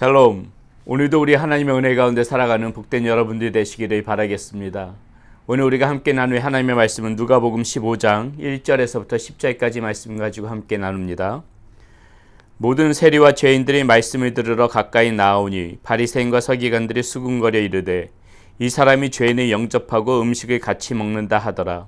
샬롬. 오늘도 우리 하나님의 은혜 가운데 살아가는 복된 여러분들이 되시기를 바라겠습니다. 오늘 우리가 함께 나눌 하나님의 말씀은 누가복음 15장 1절에서부터 10절까지 말씀 가지고 함께 나눕니다. 모든 세리와 죄인들이 말씀을 들으러 가까이 나오니 바리새인과 서기관들이 수군거려 이르되 이 사람이 죄인을 영접하고 음식을 같이 먹는다 하더라.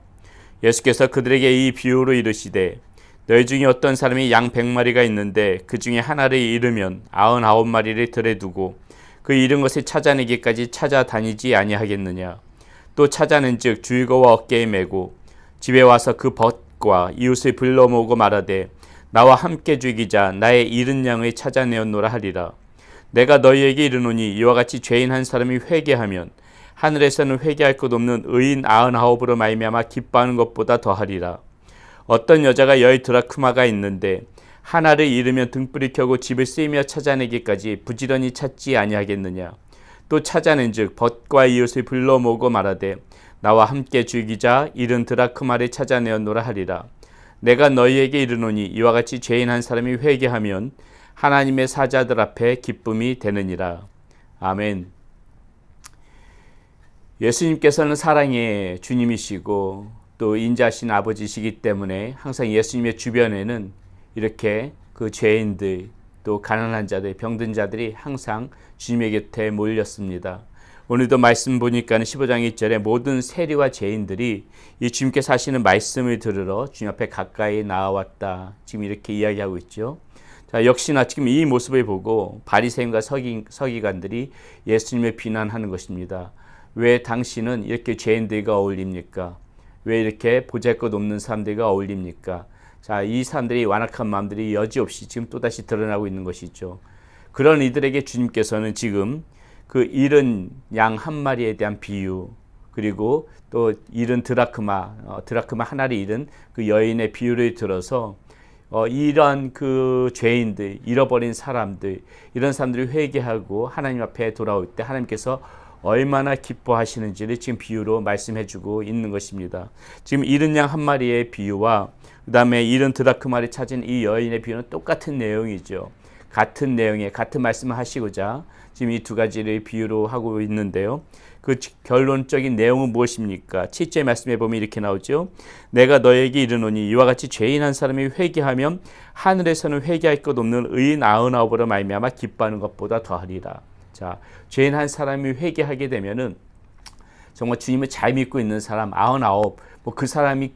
예수께서 그들에게 이 비유로 이르시되 너희 중에 어떤 사람이 양 100마리가 있는데 그 중에 하나를 잃으면 99마리를 들에 두고 그 잃은 것을 찾아내기까지 찾아다니지 아니하겠느냐. 또 찾아낸즉 줄거와 어깨에 메고 집에 와서 그 벗과 이웃을 불러 모으고 말하되 나와 함께 죽이자 나의 잃은 양을 찾아내었노라 하리라. 내가 너희에게 이르노니 이와 같이 죄인 한 사람이 회개하면 하늘에서는 회개할 것 없는 의인 99으로 말미암아 기뻐하는 것보다 더하리라. 어떤 여자가 10드라크마가 있는데 하나를 잃으면 등불을 켜고 집을 쓰이며 찾아내기까지 부지런히 찾지 아니하겠느냐. 또 찾아낸즉 벗과 이웃을 불러 모으고 말하되 나와 함께 죽이자 잃은 드라크마를 찾아내었노라 하리라. 내가 너희에게 이르노니 이와 같이 죄인 한 사람이 회개하면 하나님의 사자들 앞에 기쁨이 되느니라. 아멘. 예수님께서는 사랑의 주님이시고 또 인자하신 아버지시기 때문에 항상 예수님의 주변에는 이렇게 그 죄인들 또 가난한 자들 병든 자들이 항상 주님의 곁에 몰렸습니다. 오늘도 말씀 보니까 15장 1절에 모든 세리와 죄인들이 이 주님께서 하시는 말씀을 들으러 주님 앞에 가까이 나왔다. 지금 이렇게 이야기하고 있죠. 자, 역시나 지금 이 모습을 보고 바리새인과 서기관들이 예수님을 비난하는 것입니다. 왜 당신은 이렇게 죄인들과 어울립니까? 왜 이렇게 보잘것없는 사람들과 어울립니까? 자, 이 사람들이 완악한 마음들이 여지없이 지금 또다시 드러나고 있는 것이죠. 그런 이들에게 주님께서는 지금 그 잃은 양 한 마리에 대한 비유, 그리고 또 잃은 드라크마 하나를 잃은 그 여인의 비유를 들어서 이런 그 죄인들, 잃어버린 사람들, 이런 사람들이 회개하고 하나님 앞에 돌아올 때 하나님께서 얼마나 기뻐하시는지를 지금 비유로 말씀해주고 있는 것입니다. 지금 잃은 양 한 마리의 비유와 그 다음에 잃은 드라크마를 찾은 이 여인의 비유는 똑같은 내용이죠. 같은 내용에 같은 말씀을 하시고자 지금 이 두 가지를 비유로 하고 있는데요. 그 결론적인 내용은 무엇입니까? 7절 말씀에 보면 이렇게 나오죠. 내가 너에게 이르노니 이와 같이 죄인 한 사람이 회개하면 하늘에서는 회개할 것 없는 의인 99으로 말미암아 기뻐하는 것보다 더하리라. 자, 죄인 한 사람이 회개하게 되면은 정말 주님을 잘 믿고 있는 사람 99, 그 사람이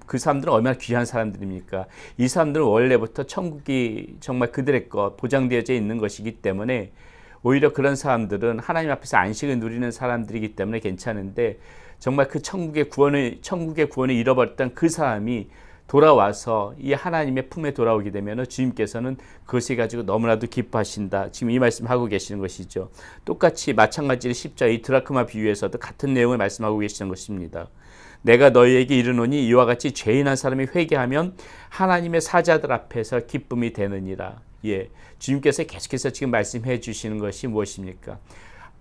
그 사람들은 얼마나 귀한 사람들입니까? 이 사람들은 원래부터 천국이 정말 그들의 것 보장되어져 있는 것이기 때문에 오히려 그런 사람들은 하나님 앞에서 안식을 누리는 사람들이기 때문에 괜찮은데 정말 그 천국의 구원을 잃어버렸던 그 사람이 돌아와서 이 하나님의 품에 돌아오게 되면 주님께서는 그것을 가지고 너무나도 기뻐하신다. 지금 이 말씀하고 계시는 것이죠. 똑같이 마찬가지로 10절 이 드라크마 비유에서도 같은 내용을 말씀하고 계시는 것입니다. 내가 너희에게 이르노니 이와 같이 죄인 한 사람이 회개하면 하나님의 사자들 앞에서 기쁨이 되느니라. 예, 주님께서 계속해서 지금 말씀해 주시는 것이 무엇입니까?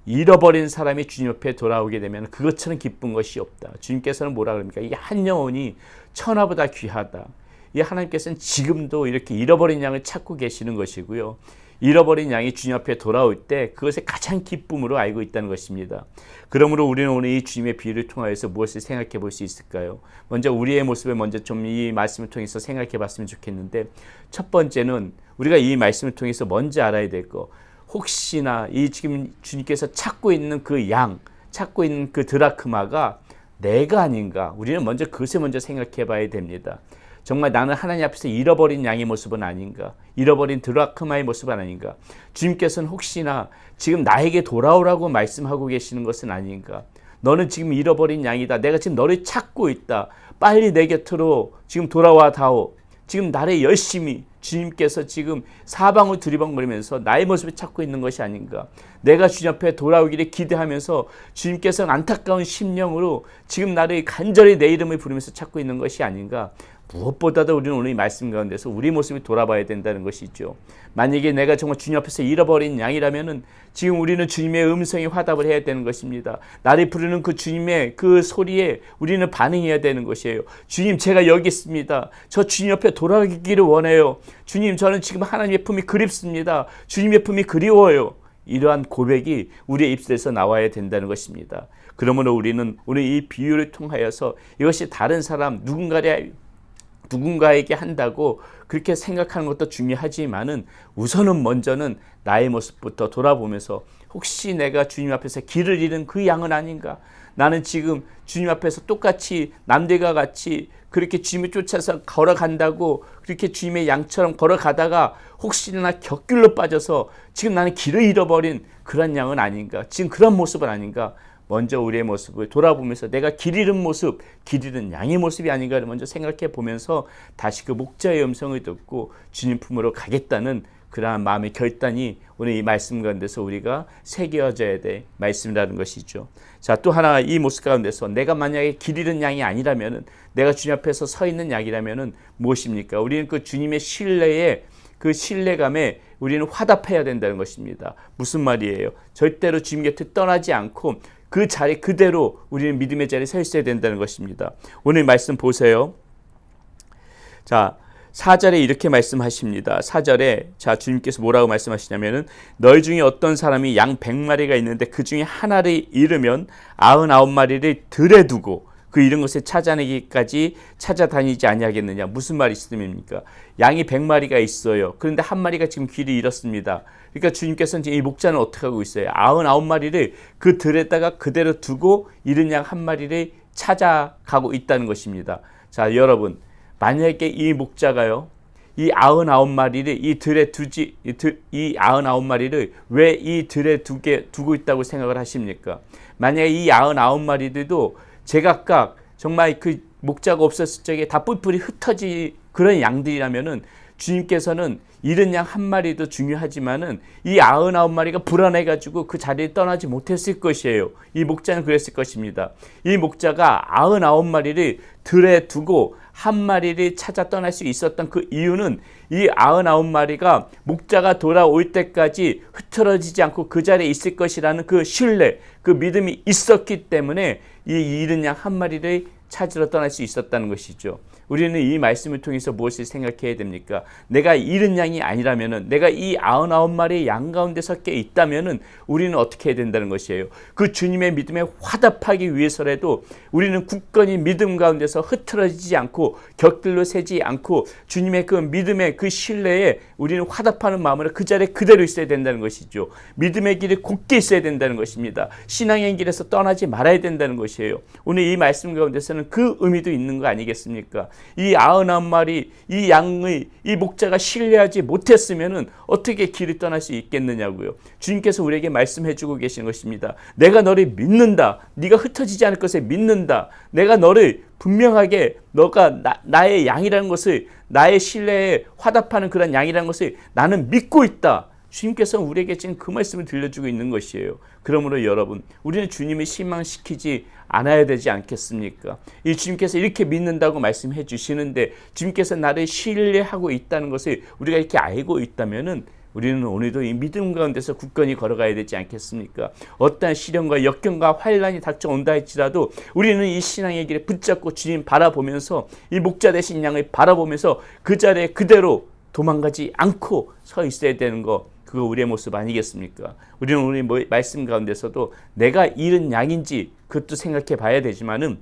잃어버린 사람이 주님 앞에 돌아오게 되면 그것처럼 기쁜 것이 없다. 주님께서는 뭐라 그럽니까? 이 한 영혼이 천하보다 귀하다. 이 하나님께서는 지금도 이렇게 잃어버린 양을 찾고 계시는 것이고요. 잃어버린 양이 주님 앞에 돌아올 때 그것을 가장 기쁨으로 알고 있다는 것입니다. 그러므로 우리는 오늘 이 주님의 비유를 통하여서 무엇을 생각해 볼 수 있을까요? 먼저 우리의 모습을 먼저 좀 이 말씀을 통해서 생각해 봤으면 좋겠는데, 첫 번째는 우리가 이 말씀을 통해서 먼저 알아야 될 거, 혹시나 이 지금 주님께서 찾고 있는 그 양, 찾고 있는 그 드라크마가 내가 아닌가? 우리는 먼저 그것을 먼저 생각해 봐야 됩니다. 정말 나는 하나님 앞에서 잃어버린 양의 모습은 아닌가? 잃어버린 드라크마의 모습은 아닌가? 주님께서는 혹시나 지금 나에게 돌아오라고 말씀하고 계시는 것은 아닌가? 너는 지금 잃어버린 양이다. 내가 지금 너를 찾고 있다. 빨리 내 곁으로 지금 돌아와 다오. 지금 나를 열심히 주님께서 지금 사방을 두리번거리면서 나의 모습을 찾고 있는 것이 아닌가. 내가 주님 앞에 돌아오기를 기대하면서 주님께서는 안타까운 심령으로 지금 나를 간절히 내 이름을 부르면서 찾고 있는 것이 아닌가. 무엇보다도 우리는 오늘 이 말씀 가운데서 우리 모습을 돌아봐야 된다는 것이죠. 만약에 내가 정말 주님 앞에서 잃어버린 양이라면은 지금 우리는 주님의 음성에 화답을 해야 되는 것입니다. 나를 부르는 그 주님의 그 소리에 우리는 반응해야 되는 것이에요. 주님, 제가 여기 있습니다. 저 주님 옆에 돌아가기를 원해요. 주님, 저는 지금 하나님의 품이 그립습니다. 주님의 품이 그리워요. 이러한 고백이 우리의 입술에서 나와야 된다는 것입니다. 그러므로 우리는 오늘 이 비유를 통하여서 이것이 다른 사람 누군가에게 한다고 그렇게 생각하는 것도 중요하지만은 우선은 먼저는 나의 모습부터 돌아보면서 혹시 내가 주님 앞에서 길을 잃은 그 양은 아닌가? 나는 지금 주님 앞에서 똑같이 남들과 같이 그렇게 주님을 쫓아서 걸어간다고 그렇게 주님의 양처럼 걸어가다가 혹시나 격길로 빠져서 지금 나는 길을 잃어버린 그런 양은 아닌가? 지금 그런 모습은 아닌가? 먼저 우리의 모습을 돌아보면서 내가 길 잃은 모습, 길 잃은 양의 모습이 아닌가를 먼저 생각해 보면서 다시 그 목자의 음성을 듣고 주님 품으로 가겠다는 그러한 마음의 결단이 오늘 이 말씀 가운데서 우리가 새겨져야 될 말씀이라는 것이죠. 자, 또 하나 이 모습 가운데서 내가 만약에 길 잃은 양이 아니라면은, 내가 주님 앞에서 서 있는 양이라면은 무엇입니까? 우리는 그 주님의 신뢰에, 그 신뢰감에 우리는 화답해야 된다는 것입니다. 무슨 말이에요? 절대로 주님 곁에 떠나지 않고 그 자리 그대로 우리는 믿음의 자리에 서 있어야 된다는 것입니다. 오늘 말씀 보세요. 자, 4절에 이렇게 말씀하십니다. 4절에 자, 주님께서 뭐라고 말씀하시냐면은 너희 중에 어떤 사람이 양 100마리가 있는데 그 중에 하나를 잃으면 99마리를 들에 두고 그 잃은 것을 찾아내기까지 찾아다니지 아니하겠느냐. 무슨 말씀입니까? 양이 100마리가 있어요. 그런데 한 마리가 지금 길을 잃었습니다. 그러니까 주님께서는 지금 이 목자는 어떻게 하고 있어요? 99마리를 그 들에다가 그대로 두고 잃은 양 한 마리를 찾아가고 있다는 것입니다. 자, 여러분, 만약에 이 목자가요, 이 99마리를 이 들에 두지, 이 99마리를 왜 이 들에 두고 있다고 생각을 하십니까? 만약에 이 99마리들도 제각각 정말 그 목자가 없었을 적에 다 뿔뿔이 흩어진 그런 양들이라면은 주님께서는 잃은 양 한 마리도 중요하지만은 이 99마리가 불안해가지고 그 자리를 떠나지 못했을 것이에요. 이 목자는 그랬을 것입니다. 이 목자가 99마리를 들에 두고 한 마리를 찾아 떠날 수 있었던 그 이유는 이 99마리가 목자가 돌아올 때까지 흐트러지지 않고 그 자리에 있을 것이라는 그 신뢰, 그 믿음이 있었기 때문에 이 잃은 양 한 마리를 찾으러 떠날 수 있었다는 것이죠. 우리는 이 말씀을 통해서 무엇을 생각해야 됩니까? 내가 잃은 양이 아니라면은, 내가 이 99마리의 양 가운데 섞여 있다면은 우리는 어떻게 해야 된다는 것이에요? 그 주님의 믿음에 화답하기 위해서라도 우리는 굳건히 믿음 가운데서 흐트러지지 않고 격들로 세지 않고 주님의 그 믿음의 그 신뢰에 우리는 화답하는 마음으로 그 자리에 그대로 있어야 된다는 것이죠. 믿음의 길에 굳게 있어야 된다는 것입니다. 신앙의 길에서 떠나지 말아야 된다는 것이에요. 오늘 이 말씀 가운데서는 그 의미도 있는 거 아니겠습니까? 이 99마리 이 양의 이 목자가 신뢰하지 못했으면은 어떻게 길을 떠날 수 있겠느냐고요. 주님께서 우리에게 말씀해 주고 계신 것입니다. 내가 너를 믿는다. 네가 흩어지지 않을 것을 믿는다. 내가 너를 분명하게 너가 나의 양이라는 것을, 나의 신뢰에 화답하는 그런 양이라는 것을 나는 믿고 있다. 주님께서는 우리에게 지금 그 말씀을 들려주고 있는 것이에요. 그러므로 여러분, 우리는 주님을 실망시키지 않아야 되지 않겠습니까? 이 주님께서 이렇게 믿는다고 말씀해 주시는데 주님께서 나를 신뢰하고 있다는 것을 우리가 이렇게 알고 있다면은 우리는 오늘도 이 믿음 가운데서 굳건히 걸어가야 되지 않겠습니까? 어떠한 시련과 역경과 환난이 닥쳐온다 할지라도 우리는 이 신앙의 길에 붙잡고 주님 바라보면서 이 목자 되신 양을 바라보면서 그 자리에 그대로 도망가지 않고 서 있어야 되는 거, 그거 우리의 모습 아니겠습니까? 우리는 오늘 말씀 가운데서도 내가 잃은 양인지 그것도 생각해 봐야 되지만은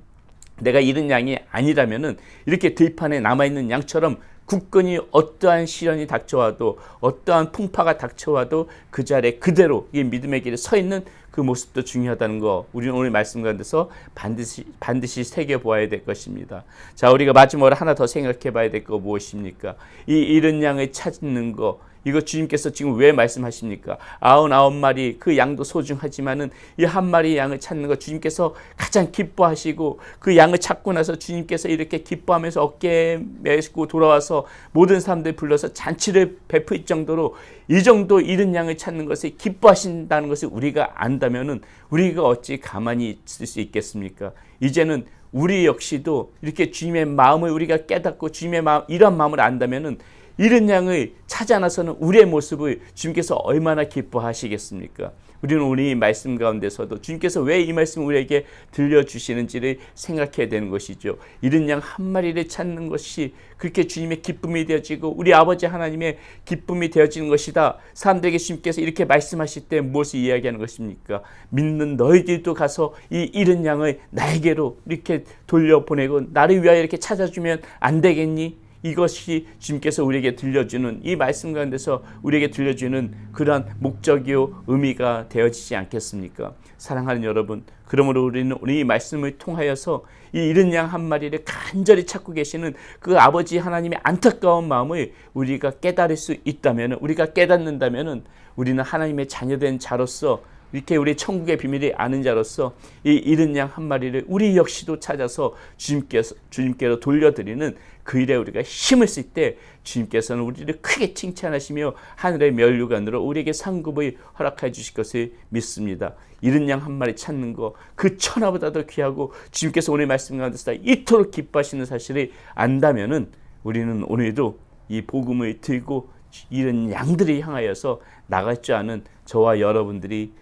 내가 잃은 양이 아니라면은 이렇게 들판에 남아있는 양처럼 굳건히 어떠한 시련이 닥쳐와도 어떠한 풍파가 닥쳐와도 그 자리에 그대로 이 믿음의 길에 서 있는 그 모습도 중요하다는 거, 우리는 오늘 말씀 가운데서 반드시 새겨보아야 될 것입니다. 자, 우리가 마지막으로 하나 더 생각해 봐야 될 거 무엇입니까? 이 잃은 양을 찾는 거, 이거 주님께서 지금 왜 말씀하십니까? 99마리 그 양도 소중하지만은 이 한 마리 양을 찾는 거 주님께서 가장 기뻐하시고, 그 양을 찾고 나서 주님께서 이렇게 기뻐하면서 어깨에 메고 돌아와서 모든 사람들 불러서 잔치를 베풀 정도로 이 정도 잃은 양을 찾는 것을 기뻐하신다는 것을 우리가 안다면은 우리가 어찌 가만히 있을 수 있겠습니까? 이제는 우리 역시도 이렇게 주님의 마음을 우리가 깨닫고 주님의 마음, 이런 마음을 안다면은 이른 양을 찾아 나서는 우리의 모습을 주님께서 얼마나 기뻐하시겠습니까? 우리는 오늘 이 말씀 가운데서도 주님께서 왜 이 말씀을 우리에게 들려주시는지를 생각해야 되는 것이죠. 이른 양 한 마리를 찾는 것이 그렇게 주님의 기쁨이 되어지고 우리 아버지 하나님의 기쁨이 되어지는 것이다. 사람들에게 주님께서 이렇게 말씀하실 때 무엇을 이야기하는 것입니까? 믿는 너희들도 가서 이 이른 양을 나에게로 이렇게 돌려보내고 나를 위하여 이렇게 찾아주면 안 되겠니? 이것이 주님께서 우리에게 들려주는, 이 말씀 가운데서 우리에게 들려주는 그러한 목적이요 의미가 되어지지 않겠습니까? 사랑하는 여러분, 그러므로 우리는 이 말씀을 통하여서 이 이른 양 한 마리를 간절히 찾고 계시는 그 아버지 하나님의 안타까운 마음을 우리가 깨달을 수 있다면, 우리가 깨닫는다면 우리는 하나님의 자녀된 자로서, 이렇게 우리 천국의 비밀을 아는 자로서 이 이른 양 한 마리를 우리 역시도 찾아서 주님께로 돌려드리는 그 일에 우리가 힘을 쓸 때 주님께서는 우리를 크게 칭찬하시며 하늘의 면류관으로 우리에게 상급을 허락해 주실 것을 믿습니다. 이른 양 한 마리 찾는 거, 그 천하보다도 귀하고 주님께서 오늘 말씀 가운데서 이토록 기뻐하시는 사실을 안다면은 우리는 오늘도 이 복음을 들고 이런 양들을 향하여서 나갈 줄 아는 저와 여러분들이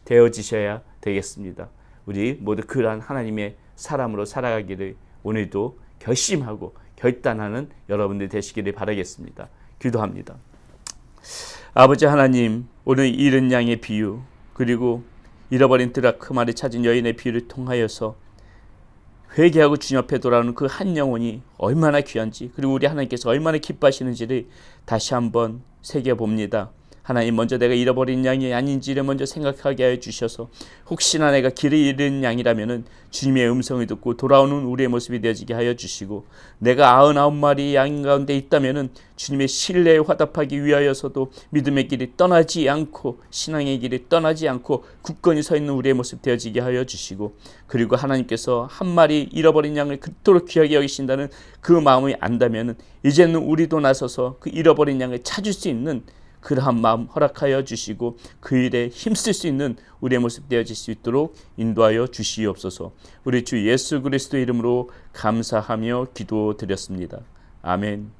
되어지셔야 되겠습니다. 우리 모두 그러한 하나님의 사람으로 살아가기를 오늘도 결심하고 결단하는 여러분들 되시기를 바라겠습니다. 기도합니다. 아버지 하나님, 오늘 잃은 양의 비유, 그리고 잃어버린 드라크마를 찾은 여인의 비유를 통하여서 회개하고 주님 앞에 돌아오는 그 한 영혼이 얼마나 귀한지, 그리고 우리 하나님께서 얼마나 기뻐하시는지를 다시 한번 새겨봅니다. 하나님, 먼저 내가 잃어버린 양이 아닌지를 먼저 생각하게 하여 주셔서 혹시나 내가 길을 잃은 양이라면 주님의 음성을 듣고 돌아오는 우리의 모습이 되어지게 하여 주시고, 내가 99마리 양 가운데 있다면 주님의 신뢰에 화답하기 위하여서도 믿음의 길이 떠나지 않고 신앙의 길이 떠나지 않고 굳건히 서 있는 우리의 모습 되어지게 하여 주시고, 그리고 하나님께서 한 마리 잃어버린 양을 그토록 귀하게 여기신다는 그 마음을 안다면 이제는 우리도 나서서 그 잃어버린 양을 찾을 수 있는 그러한 마음 허락하여 주시고 그 일에 힘쓸 수 있는 우리의 모습 되어질 수 있도록 인도하여 주시옵소서. 우리 주 예수 그리스도 이름으로 감사하며 기도드렸습니다. 아멘.